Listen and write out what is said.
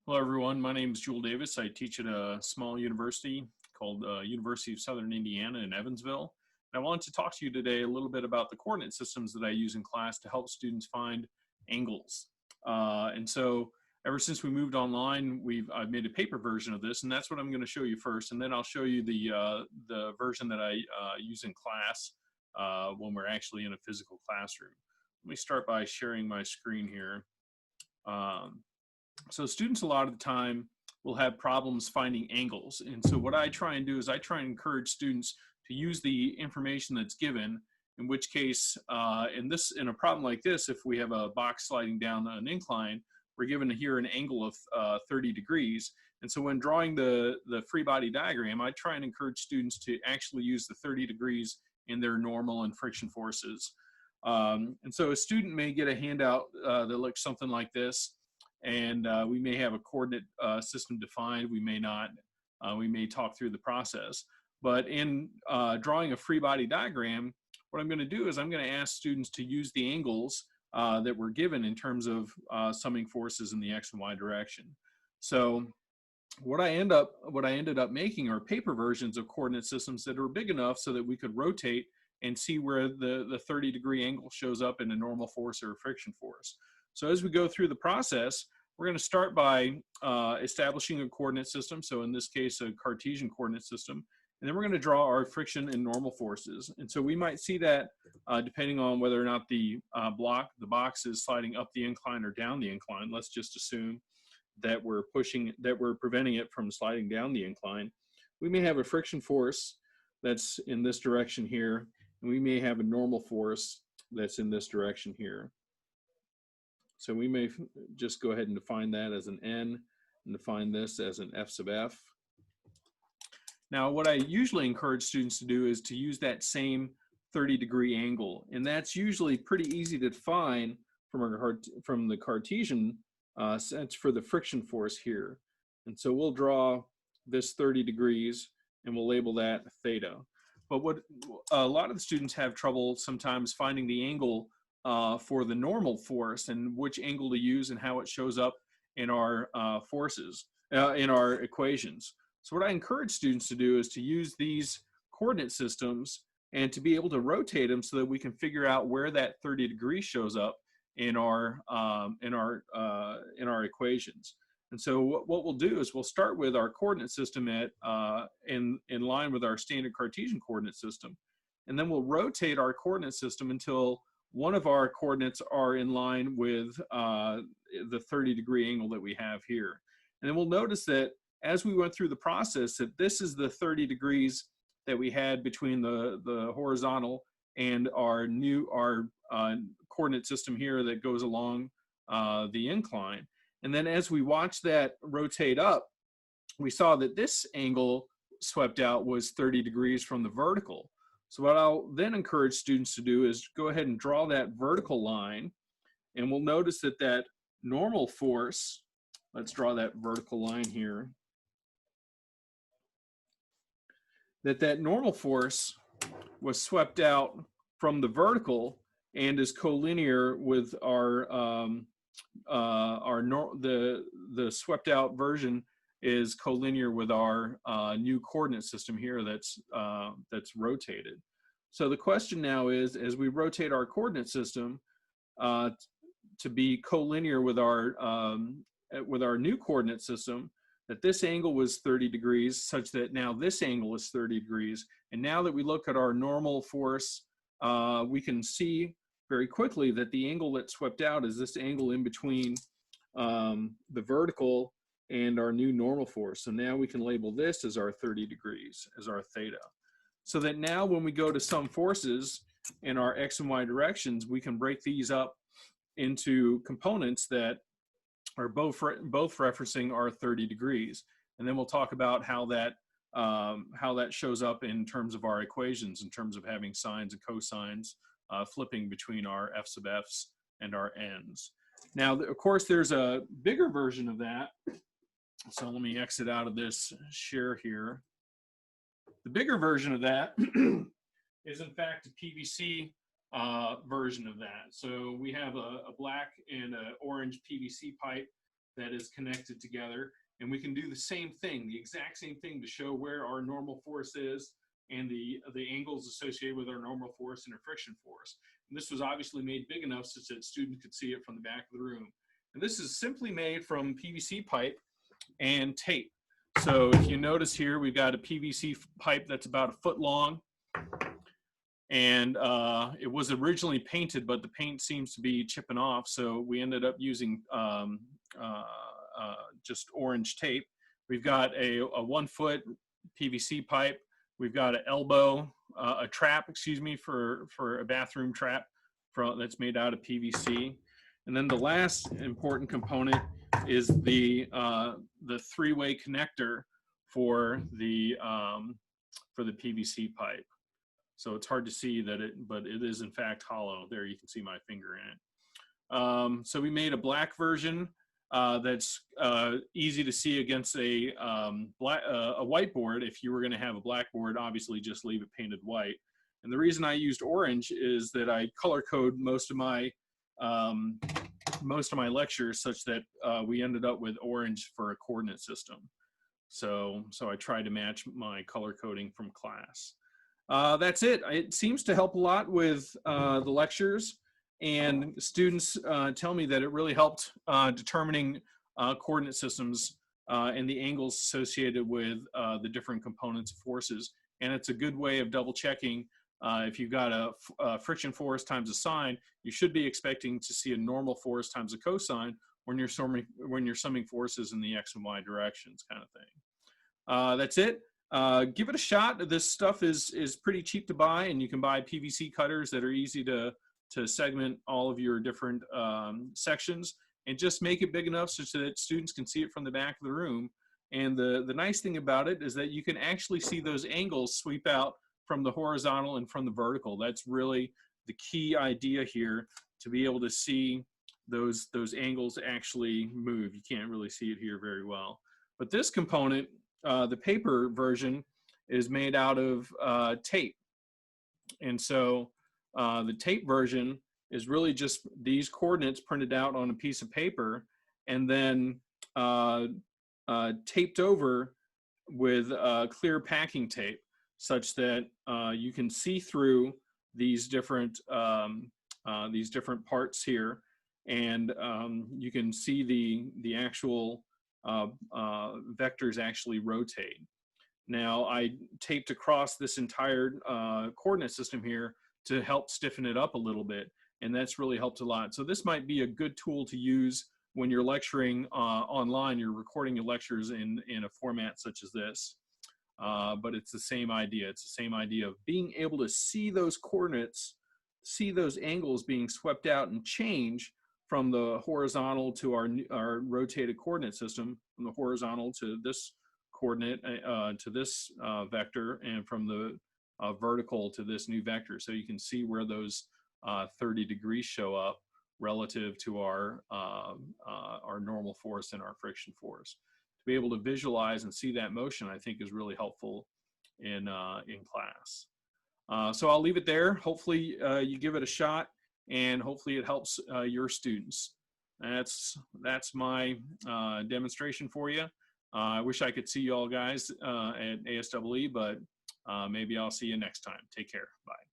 Hello, everyone. My name is Jules Davis. I teach at a small university called University of Southern Indiana in Evansville. And I wanted to talk to you today a little bit about the coordinate systems that I use in class to help students find angles. And so ever since we moved online, I've made a paper version of this, and that's what I'm going to show you first. And then I'll show you the version that I use in class when we're actually in a physical classroom. Let me start by sharing my screen here. So students a lot of the time will have problems finding angles. And so what I try and do is I try and encourage students to use the information that's given, in which case, in a problem like this, if we have a box sliding down an incline, we're given here an angle of 30 degrees. And so when drawing the free body diagram, I try and encourage students to actually use the 30 degrees in their normal and friction forces. And so a student may get a handout that looks something like this. And we may have a coordinate system defined, we may not. We may talk through the process. But in drawing a free body diagram, what I'm going to do is I'm going to ask students to use the angles that were given in terms of summing forces in the X and Y direction. So what I ended up making are paper versions of coordinate systems that are big enough so that we could rotate and see where the 30-degree angle shows up in a normal force or a friction force. So as we go through the process, we're going to start by establishing a coordinate system. So in this case, a Cartesian coordinate system. And then we're going to draw our friction and normal forces. And so we might see that depending on whether or not the box is sliding up the incline or down the incline. Let's just assume that we're preventing it from sliding down the incline. We may have a friction force that's in this direction here, and we may have a normal force that's in this direction here. So we may just go ahead and define that as an N and define this as an F sub F. Now, what I usually encourage students to do is to use that same 30-degree angle. And that's usually pretty easy to define from the Cartesian sense for the friction force here. And so we'll draw this 30 degrees and we'll label that theta. But what a lot of the students have trouble sometimes finding the angle for the normal force and which angle to use and how it shows up in our forces, in our equations. So what I encourage students to do is to use these coordinate systems and to be able to rotate them so that we can figure out where that 30 degrees shows up in our equations. And so what we'll do is we'll start with our coordinate system in line with our standard Cartesian coordinate system, and then we'll rotate our coordinate system until one of our coordinates are in line with the 30-degree angle that we have here. And then we'll notice that as we went through the process that this is the 30 degrees that we had between the horizontal and our coordinate system here that goes along the incline. And then as we watched that rotate up, we saw that this angle swept out was 30 degrees from the vertical. So what I'll then encourage students to do is go ahead and draw that vertical line, and we'll notice that that normal force, let's draw that vertical line here, that normal force was swept out from the vertical and is collinear with the swept out version is collinear with our new coordinate system here that's rotated. So the question now is, as we rotate our coordinate system to be collinear with our new coordinate system, that this angle was 30 degrees, such that now this angle is 30 degrees. And now that we look at our normal force, we can see very quickly that the angle that swept out is this angle in between the vertical and our new normal force. So now we can label this as our 30 degrees, as our theta. So that now when we go to sum forces in our X and Y directions, we can break these up into components that are both referencing our 30 degrees. And then we'll talk about how that shows up in terms of our equations, in terms of having sines and cosines flipping between our F sub F's and our N's. Now, of course, there's a bigger version of that. So let me exit out of this share here. The bigger version of that is in fact a PVC version of that. So we have a black and an orange PVC pipe that is connected together. And we can do the same thing, the exact same thing, to show where our normal force is and the angles associated with our normal force and our friction force. And this was obviously made big enough such that students could see it from the back of the room. And this is simply made from PVC pipe and tape. So if you notice here, we've got a PVC pipe that's about 1 foot long. And it was originally painted, but the paint seems to be chipping off. So we ended up using just orange tape. We've got a 1 foot PVC pipe. We've got an elbow, a trap, excuse me, for a bathroom trap that's made out of PVC. And then the last important component is the 3-way connector for the PVC pipe. So it's hard to see that but it is in fact hollow. There you can see my finger in it. So we made a black version that's easy to see against a whiteboard. If you were going to have a blackboard, obviously just leave it painted white. And the reason I used orange is that I color code most of my lectures such that we ended up with orange for a coordinate system. So I tried to match my color coding from class. That's it. It seems to help a lot with the lectures, and students tell me that it really helped determining coordinate systems and the angles associated with the different components of forces. And it's a good way of double checking. If you've got a friction force times a sine, you should be expecting to see a normal force times a cosine when you're summing forces in the x and y directions, kind of thing. That's it. Give it a shot. This stuff is pretty cheap to buy, and you can buy PVC cutters that are easy to segment all of your different sections, and just make it big enough so that students can see it from the back of the room. And the nice thing about it is that you can actually see those angles sweep out from the horizontal and from the vertical. That's really the key idea here, to be able to see those angles actually move. You can't really see it here very well. But this component, the paper version, is made out of tape. And so the tape version is really just these coordinates printed out on a piece of paper and then taped over with clear packing tape, such that you can see through these different parts here, and you can see the actual vectors actually rotate. Now I taped across this entire coordinate system here to help stiffen it up a little bit, and that's really helped a lot. So this might be a good tool to use when you're lecturing online. You're recording your lectures in a format such as this. But it's the same idea. It's the same idea of being able to see those coordinates, see those angles being swept out and change from the horizontal to our rotated coordinate system, from the horizontal to this coordinate, to this vector, and from the vertical to this new vector. So you can see where those 30 degrees show up relative to our normal force and our friction force. To be able to visualize and see that motion, I think, is really helpful in class. So I'll leave it there. Hopefully you give it a shot, and hopefully it helps your students. That's my demonstration for you. I wish I could see you all guys at ASEE, but maybe I'll see you next time. Take care. Bye.